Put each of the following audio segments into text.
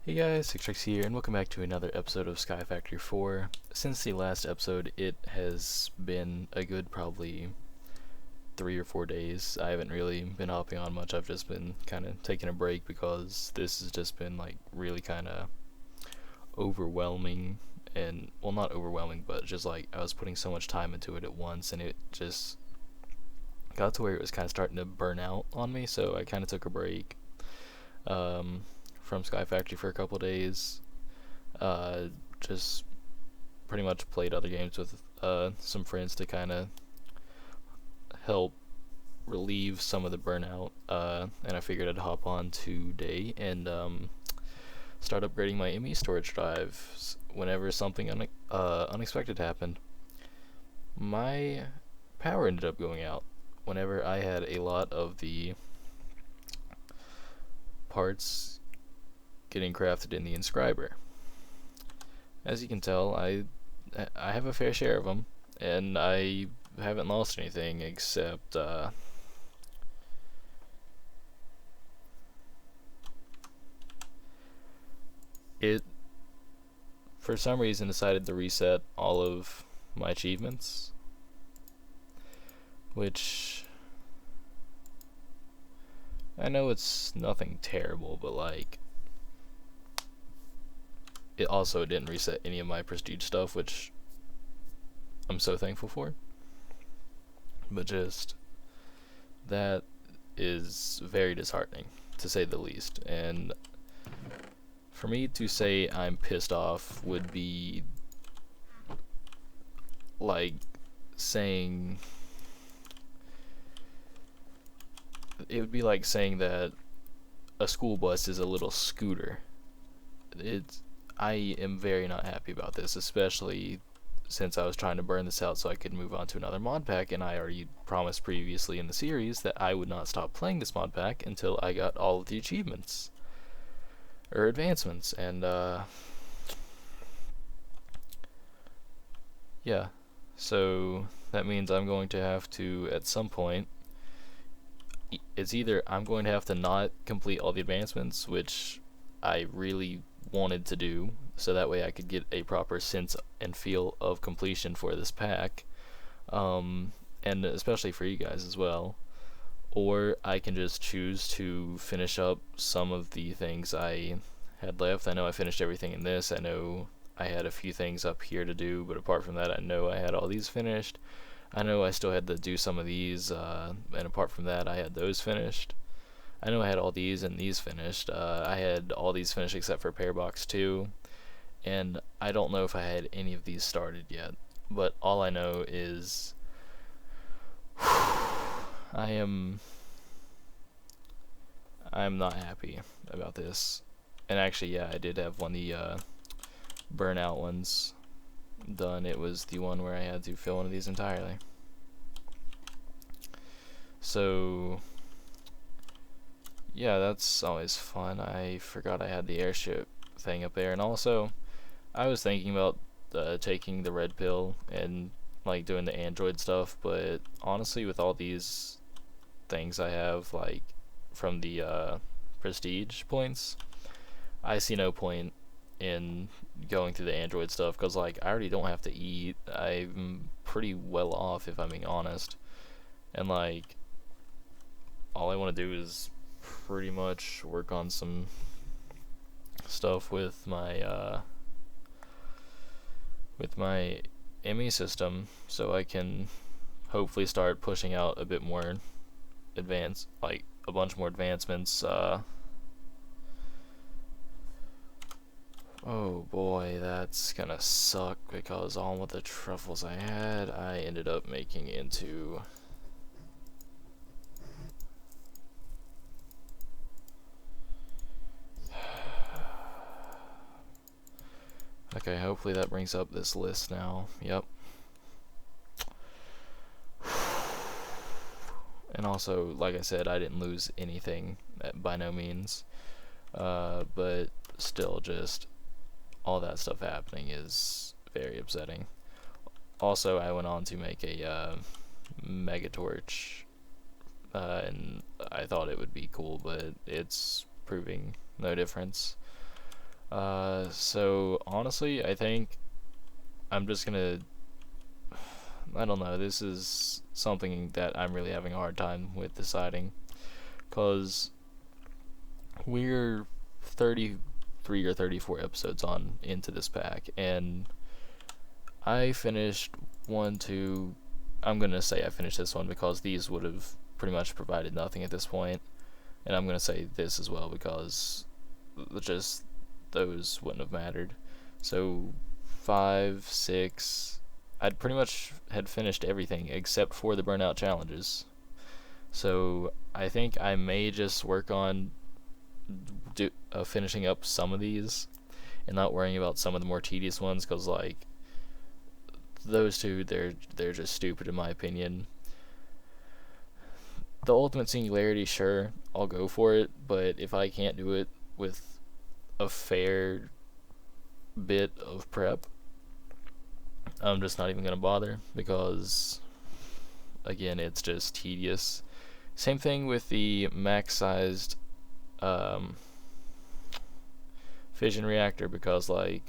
Hey guys, Six here, and welcome back to another episode of SkyFactory 4. Since the last episode, it has been a good probably 3 or 4 days. I haven't really been hopping on much. I've just been kind of taking a break because this has just been like really kind of overwhelming, and well, not overwhelming, but just like I was putting so much time into it at once, and it just got to where it was kind of starting to burn out on me. So I kind of took a break. From Sky Factory for a couple days. Just pretty much played other games with some friends to kind of help relieve some of the burnout. And I figured I'd hop on today and start upgrading my ME storage drives whenever something unexpected happened. My power ended up going out whenever I had a lot of the parts getting crafted in the inscriber. As you can tell, I have a fair share of them, and I haven't lost anything except it for some reason decided to reset all of my achievements, which I know it's nothing terrible, but like it also didn't reset any of my prestige stuff, which I'm so thankful for. But just that is very disheartening, to say the least. And for me to say I'm pissed off would be like saying it would be like saying that a school bus is a little scooter. I am very not happy about this, especially since I was trying to burn this out so I could move on to another mod pack, and I already promised previously in the series that I would not stop playing this mod pack until I got all of the achievements or advancements. And yeah, so that means I'm going to have to, at some point, it's either I'm going to have to not complete all the advancements, which I really wanted to do, so that way I could get a proper sense and feel of completion for this pack, and especially for you guys as well. Or I can just choose to finish up some of the things I had left. I know I finished everything in this. I know I had a few things up here to do, but apart from that, I know I had all these finished. I know I still had to do some of these, and apart from that, I had those finished. I know I had all these and these finished. I had all these finished except for Pair Box 2, and I don't know if I had any of these started yet. But all I know is I'm not happy about this. And actually, yeah, I did have one of the burnout ones done. It was the one where I had to fill one of these entirely. So yeah, that's always fun. I forgot I had the airship thing up there, and also I was thinking about taking the red pill and like doing the android stuff, but honestly, with all these things I have, like from the prestige points, I see no point in going through the android stuff, because like I already don't have to eat. I'm pretty well off, if I'm being honest, and like all I want to do is pretty much work on some stuff with my ME system, so I can hopefully start pushing out a bit more like a bunch more advancements. Oh boy, that's gonna suck, because all of the truffles I had, I ended up making into okay, hopefully that brings up this list now. Yep. And also, like I said, I didn't lose anything by no means. But still, just all that stuff happening is very upsetting. Also, I went on to make a Mega Torch, and I thought it would be cool, but it's proving no difference. So honestly, I think I'm just gonna. I don't know. This is something that I'm really having a hard time with deciding, cause we're 33 or 34 episodes on into this pack, and I finished one, two. I'm gonna say I finished this one because these would have pretty much provided nothing at this point, and I'm gonna say this as well because just those wouldn't have mattered. So 5, 6, I'd pretty much had finished everything except for the burnout challenges. So I think I may just work on finishing up some of these and not worrying about some of the more tedious ones, because like those two, they're just stupid in my opinion. The ultimate singularity, sure, I'll go for it, but if I can't do it with a fair bit of prep, I'm just not even gonna bother, because again, it's just tedious. Same thing with the max-sized um, fission reactor, because like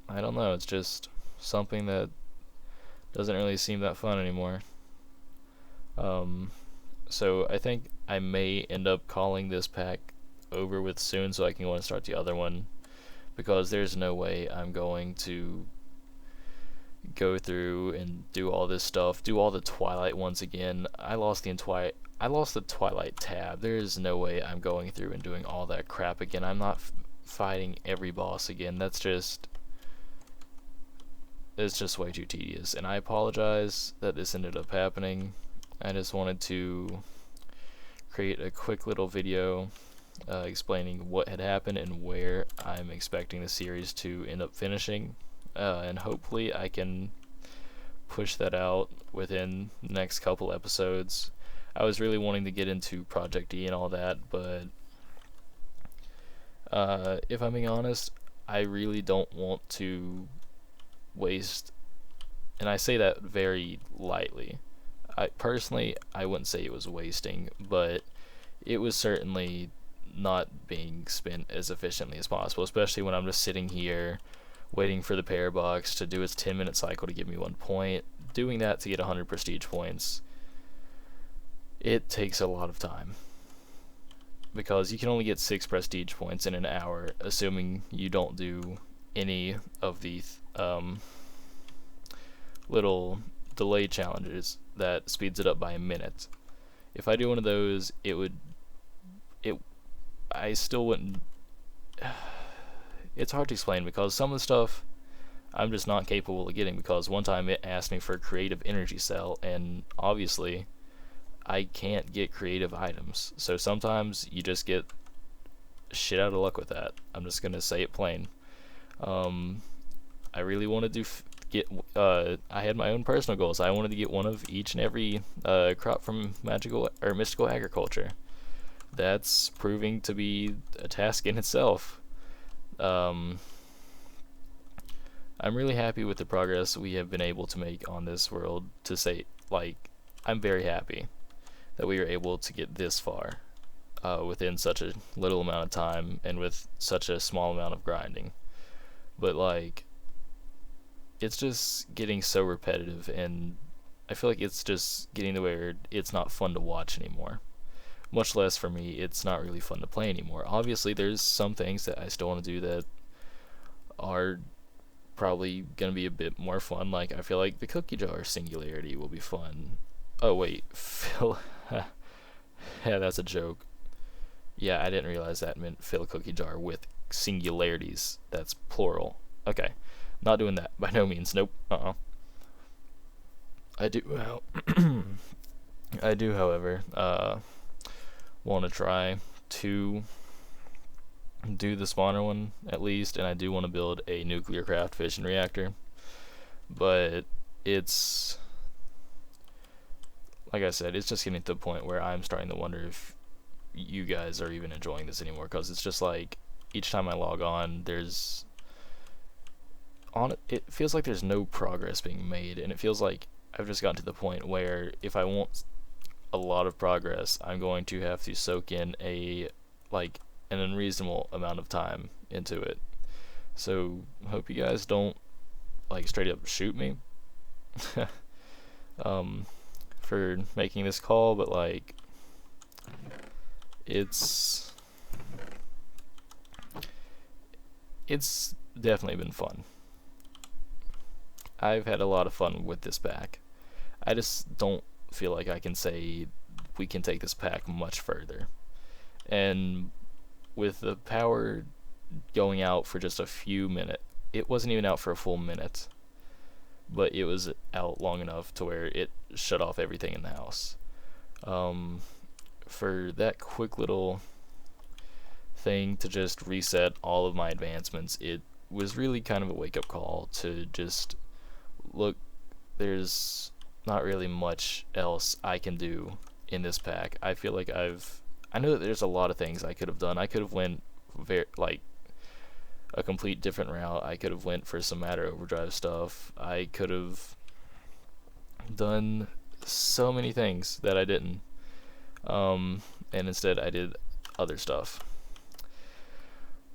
I don't know, it's just something that doesn't really seem that fun anymore. Um, so I think I may end up calling this pack over with soon so I can go and start the other one, because there's no way I'm going to go through and do all this stuff, do all the Twilight ones again. I lost the Twilight tab. There is no way I'm going through and doing all that crap again. I'm not fighting every boss again. It's just way too tedious, and I apologize that this ended up happening. I just wanted to create a quick little video explaining what had happened and where I'm expecting the series to end up finishing, and hopefully I can push that out within the next couple episodes. I was really wanting to get into Project E and all that, but if I'm being honest, I really don't want to waste, and I say that very lightly. I wouldn't say it was wasting, but it was certainly not being spent as efficiently as possible, especially when I'm just sitting here waiting for the pair box to do its 10-minute cycle to give me 1 point. Doing that to get 100 prestige points, it takes a lot of time, because you can only get 6 prestige points in an hour, assuming you don't do any of the little delay challenges that speeds it up by a minute. If I do one of those, I still wouldn't. It's hard to explain, because some of the stuff I'm just not capable of getting, because one time it asked me for a creative energy cell, and obviously I can't get creative items. So sometimes you just get shit out of luck with that. I'm just gonna say it plain. I really wanted to I had my own personal goals. I wanted to get one of each and every crop from magical or mystical agriculture. That's proving to be a task in itself. I'm really happy with the progress we have been able to make on this world. To say, like, I'm very happy that we were able to get this far within such a little amount of time and with such a small amount of grinding. But like, it's just getting so repetitive, and I feel like it's just getting to where it's not fun to watch anymore. Much less for me, it's not really fun to play anymore. Obviously, there's some things that I still want to do that are probably going to be a bit more fun. Like, I feel like the cookie jar singularity will be fun. Oh, wait, fill. Yeah, that's a joke. Yeah, I didn't realize that meant fill a cookie jar with singularities. That's plural. Okay. Not doing that, by no means. Nope. I do, well, I do, however, want to try to do the spawner one at least, and I do want to build a nuclear craft fission reactor. But it's, like I said, it's just getting to the point where I'm starting to wonder if you guys are even enjoying this anymore, because it's just like each time I log on, it feels like there's no progress being made, and it feels like I've just gotten to the point where if I want a lot of progress, I'm going to have to soak in a like an unreasonable amount of time into it. So hope you guys don't like straight up shoot me um, for making this call, but like it's definitely been fun. I've had a lot of fun with this pack. I just don't feel like I can say we can take this pack much further. And with the power going out for just a few minutes, it wasn't even out for a full minute, but it was out long enough to where it shut off everything in the house. For that quick little thing to just reset all of my advancements, it was really kind of a wake-up call to just look, there's not really much else I can do in this pack. I feel like I know that there's a lot of things I could have done. I could have went like a complete different route. I could have went for some matter overdrive stuff. I could have done so many things that I didn't. And instead I did other stuff.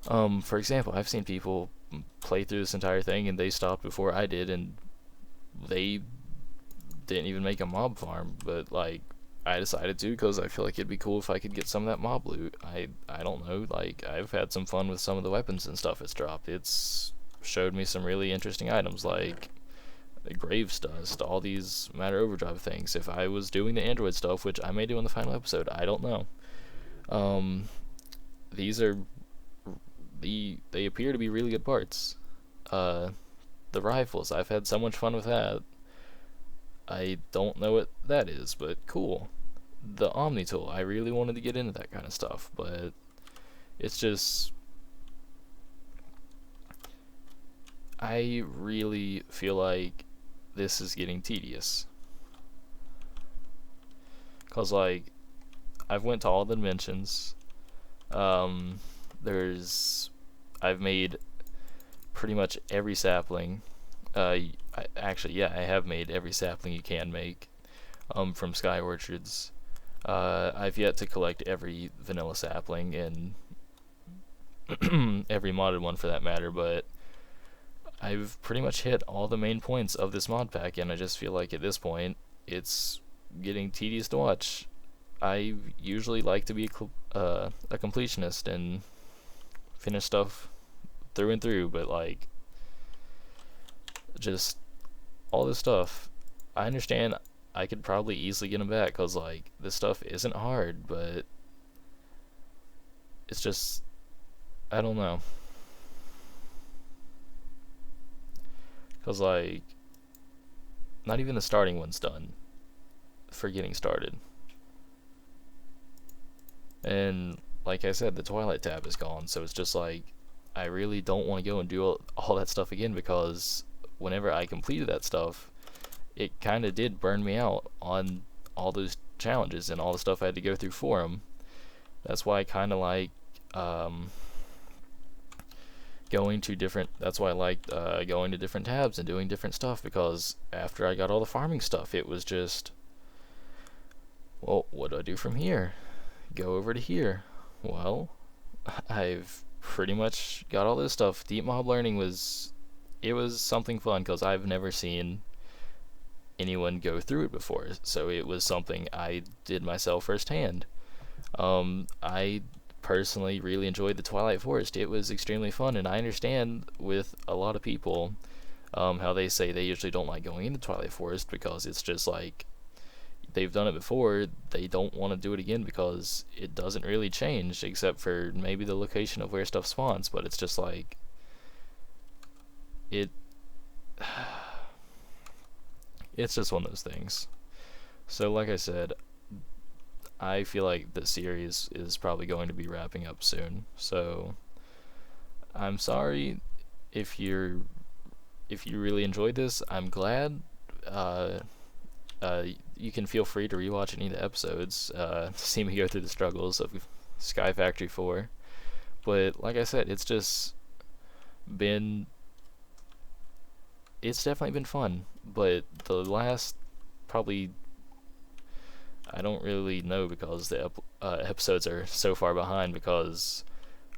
For example, I've seen people play through this entire thing and they stopped before I did, and they didn't even make a mob farm, but like I decided to because I feel like it'd be cool if I could get some of that mob loot. I don't know, like I've had some fun with some of the weapons and stuff it's dropped. It's showed me some really interesting items like the Graves Dust, all these matter overdrive things. If I was doing the android stuff, which I may do in the final episode, I don't know. These are they appear to be really good parts. The rifles, I've had so much fun with that. I don't know what that is, but cool. The Omni tool, I really wanted to get into that kind of stuff, but it's just, I really feel like this is getting tedious. Cause like, I've went to all the dimensions. I've made pretty much every sapling. I have made every sapling you can make from Sky Orchards. I've yet to collect every vanilla sapling and every modded one for that matter, but I've pretty much hit all the main points of this mod pack, and I just feel like at this point it's getting tedious to watch. I usually like to be a completionist and finish stuff through and through, but like just all this stuff, I understand I could probably easily get them back because like this stuff isn't hard, but it's just, I don't know, because like not even the starting one's done for getting started. And like I said, the Twilight tab is gone, so it's just like I really don't want to go and do all that stuff again, because whenever I completed that stuff, it kind of did burn me out on all those challenges and all the stuff I had to go through for them. That's why I kind of like going to different, that's why I liked going to different tabs and doing different stuff, because after I got all the farming stuff, it was just, well, what do I do from here? Go over to here. Well, I've pretty much got all this stuff. Deep mob learning was something fun because I've never seen anyone go through it before, so it was something I did myself firsthand. I personally really enjoyed the Twilight Forest. It was extremely fun, and I understand with a lot of people how they say they usually don't like going into Twilight Forest because it's just like they've done it before, they don't want to do it again because it doesn't really change except for maybe the location of where stuff spawns, but it's just like it's just one of those things. So like I said, I feel like the series is probably going to be wrapping up soon, so I'm sorry if you really enjoyed this. I'm glad. You can feel free to rewatch any of the episodes to see me go through the struggles of SkyFactory 4. But like I said, it's definitely been fun. But the last probably, I don't really know because the episodes are so far behind, because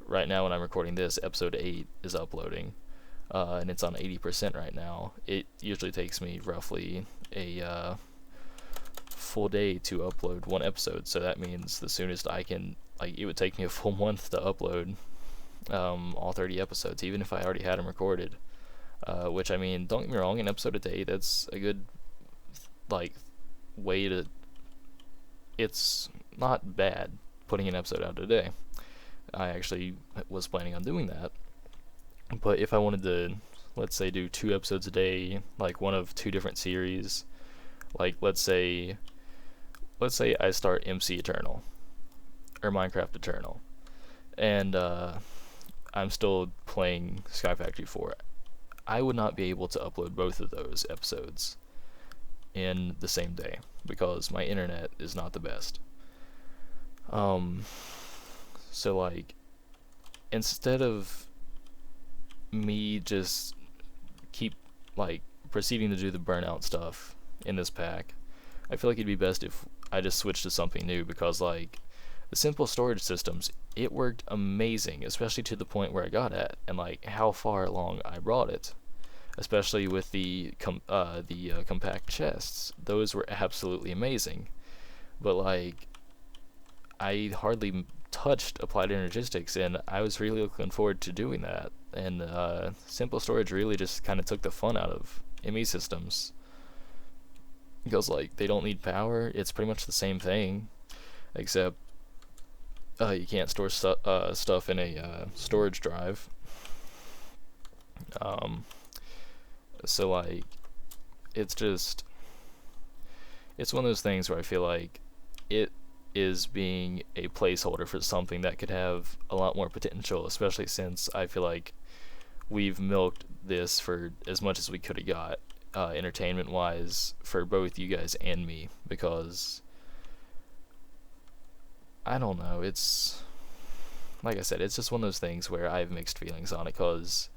right now when I'm recording this, episode 8 is uploading, and it's on 80% right now. It usually takes me roughly a full day to upload one episode, so that means the soonest I can, like, it would take me a full month to upload all 30 episodes, even if I already had them recorded. Which, I mean, don't get me wrong, an episode a day, that's a good, like, way to, it's not bad putting an episode out a day. I actually was planning on doing that. But if I wanted to, let's say, do 2 episodes a day, like one of 2 different series, like let's say I start MC Eternal or Minecraft Eternal, and I'm still playing SkyFactory 4, I would not be able to upload both of those episodes in the same day because my internet is not the best. So like, instead of me just keep like proceeding to do the burnout stuff in this pack, I feel like it'd be best if I just switched to something new, because like the simple storage systems, it worked amazing, especially to the point where I got at, and like how far along I brought it, especially with the compact chests. Those were absolutely amazing, but like I hardly touched applied energistics, and I was really looking forward to doing that. And simple storage really just kind of took the fun out of ME systems, because like they don't need power. It's pretty much the same thing, except you can't store stuff in a storage drive. So like it's one of those things where I feel like it is being a placeholder for something that could have a lot more potential, especially since I feel like we've milked this for as much as we could have got, entertainment wise, for both you guys and me, because I don't know, it's like I said, it's just one of those things where I have mixed feelings on it, because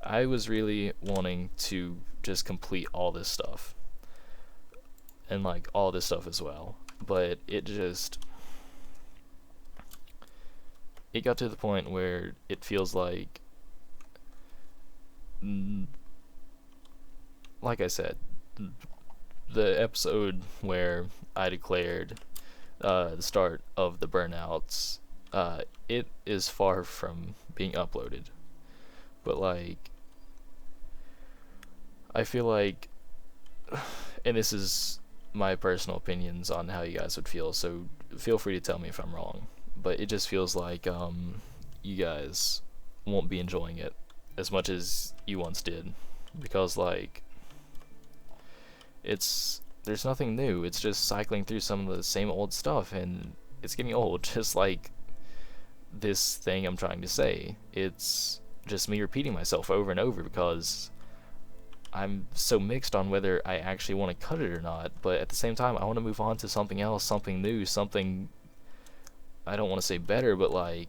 I was really wanting to just complete all this stuff, and like all this stuff as well, but it got to the point where it feels like I said, the episode where I declared the start of the burnouts, it is far from being uploaded, but like I feel like, and this is my personal opinions on how you guys would feel, so feel free to tell me if I'm wrong, but it just feels like you guys won't be enjoying it as much as you once did, because like there's nothing new. It's just cycling through some of the same old stuff, and it's getting old, just like this thing I'm trying to say. It's just me repeating myself over and over, because I'm so mixed on whether I actually want to cut it or not, but at the same time I want to move on to something else, something new, something, I don't want to say better, but like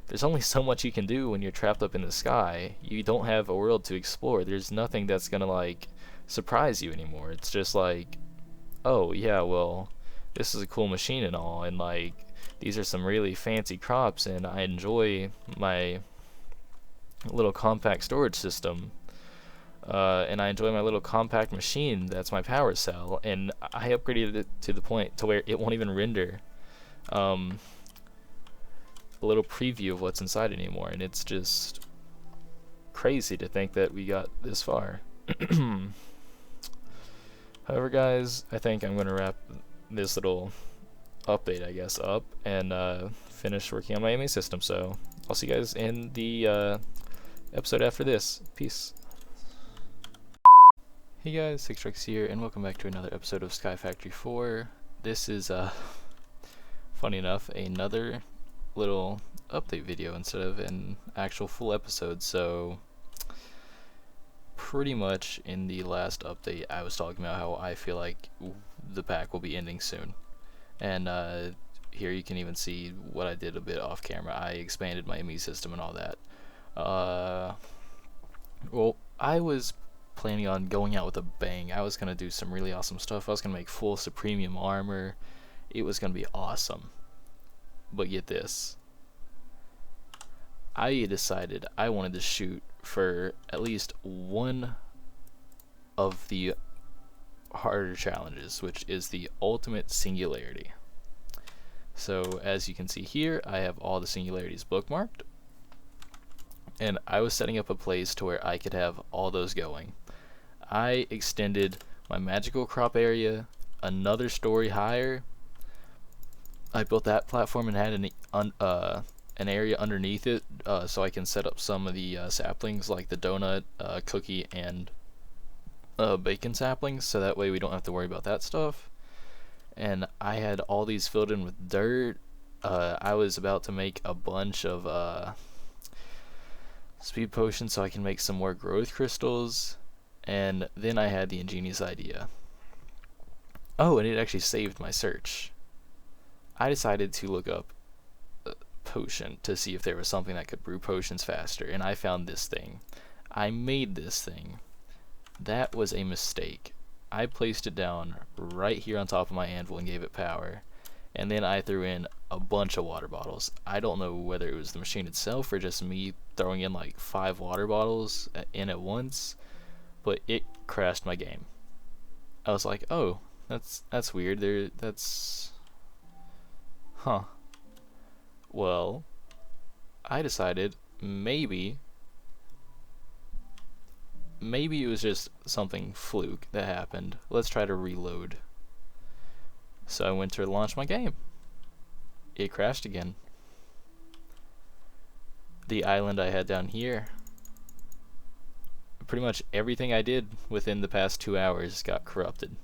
there's only so much you can do when you're trapped up in the sky. You don't have a world to explore. There's nothing that's gonna like surprise you anymore. It's just like, oh yeah, well, this is a cool machine and all, and like these are some really fancy crops, and I enjoy my little compact storage system, and I enjoy my little compact machine that's my power cell, and I upgraded it to the point to where it won't even render a little preview of what's inside anymore, and it's just crazy to think that we got this far. However, guys, I think I'm going to wrap this little update, I guess, up, and finish working on my MA system, so I'll see you guys in the episode after this. Peace. Hey guys, SixTrex here, and welcome back to another episode of SkyFactory 4. This is, funny enough, another little update video instead of an actual full episode. So pretty much in the last update I was talking about how I feel like the pack will be ending soon, and here you can even see what I did a bit off camera. I expanded my ME system and all that. Well, I was planning on going out with a bang. I was gonna do some really awesome stuff. I was gonna make full Supremium armor. It was gonna be awesome. But get this, I decided I wanted to shoot for at least one of the harder challenges, which is the ultimate singularity. So as you can see here, I have all the singularities bookmarked, and I was setting up a place to where I could have all those going. I extended my magical crop area another story higher. I built that platform and had an area underneath it, so I can set up some of the saplings, like the donut, cookie, and bacon saplings, so that way we don't have to worry about that stuff. And I had all these filled in with dirt. I was about to make a bunch of speed potions so I can make some more growth crystals. And then I had the ingenious idea. Oh, and it actually saved my search. I decided to look up a potion to see if there was something that could brew potions faster, and I found this thing. I made this thing. That was a mistake. I placed it down right here on top of my anvil and gave it power, and then I threw in a bunch of water bottles. I don't know whether it was the machine itself or just me throwing in like 5 water bottles in at once, but it crashed my game. I was like, oh, that's weird. Huh. Well, I decided maybe it was just something fluke that happened. Let's try to reload. So I went to launch my game. It crashed again. The island I had down here, pretty much everything I did within the past 2 hours got corrupted.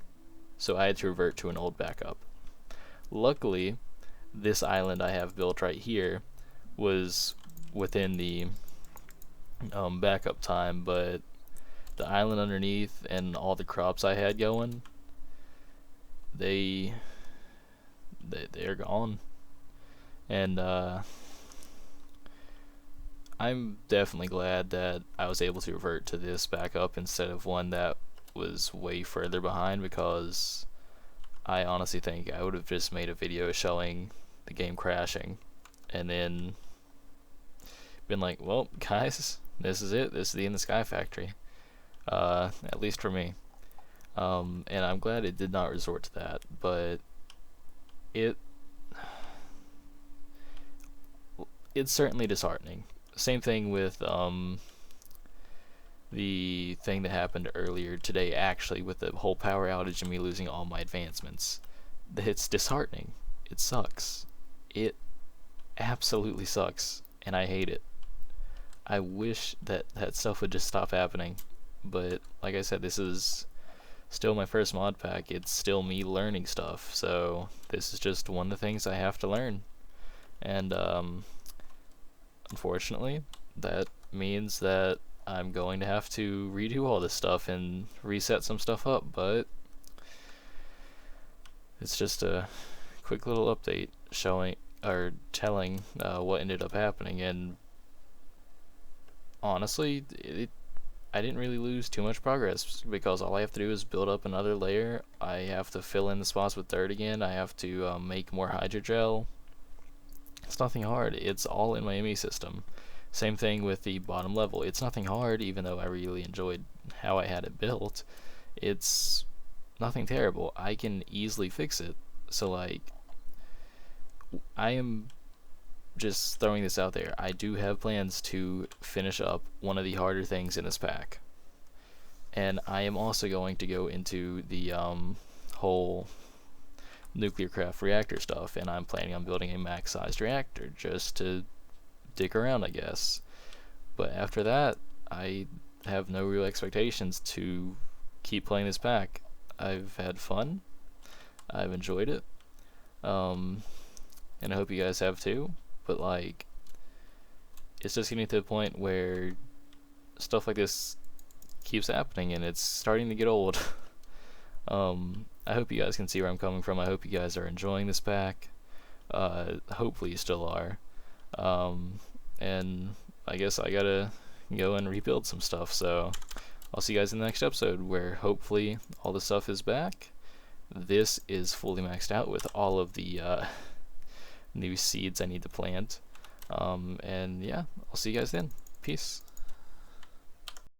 So I had to revert to an old backup. Luckily, this island I have built right here was within the backup time, but the island underneath and all the crops I had going, they're gone. And I'm definitely glad that I was able to revert to this backup instead of one that was way further behind, because I honestly think I would have just made a video showing the game crashing and then been like, well, guys, this is it. This is the end of SkyFactory. At least for me. And I'm glad it did not resort to that, but it's certainly disheartening. Same thing with the thing that happened earlier today, actually, with the whole power outage and me losing all my advancements. It's disheartening. It sucks. It absolutely sucks, and I hate it. I wish that stuff would just stop happening, but like I said, this is still my first mod pack. It's still me learning stuff, so this is just one of the things I have to learn. And unfortunately, that means that I'm going to have to redo all this stuff and reset some stuff up, but it's just a quick little update showing or telling what ended up happening. And honestly, I didn't really lose too much progress, because all I have to do is build up another layer. I have to fill in the spots with dirt again. I have to make more hydrogel. It's nothing hard. It's all in my ME system. Same thing with the bottom level. It's nothing hard, even though I really enjoyed how I had it built. It's nothing terrible. I can easily fix it. So, like, I am just throwing this out there. I do have plans to finish up one of the harder things in this pack. And I am also going to go into the whole nuclear craft reactor stuff, and I'm planning on building a max-sized reactor just to dick around, I guess. But after that, I have no real expectations to keep playing this pack. I've had fun. I've enjoyed it. And I hope you guys have too. But, like, it's just getting to the point where stuff like this keeps happening, and it's starting to get old. I hope you guys can see where I'm coming from. I hope you guys are enjoying this pack. Hopefully you still are. And I guess I gotta go and rebuild some stuff, so I'll see you guys in the next episode, where hopefully all the stuff is back. This is fully maxed out with all of the new seeds I need to plant. And yeah, I'll see you guys then. Peace.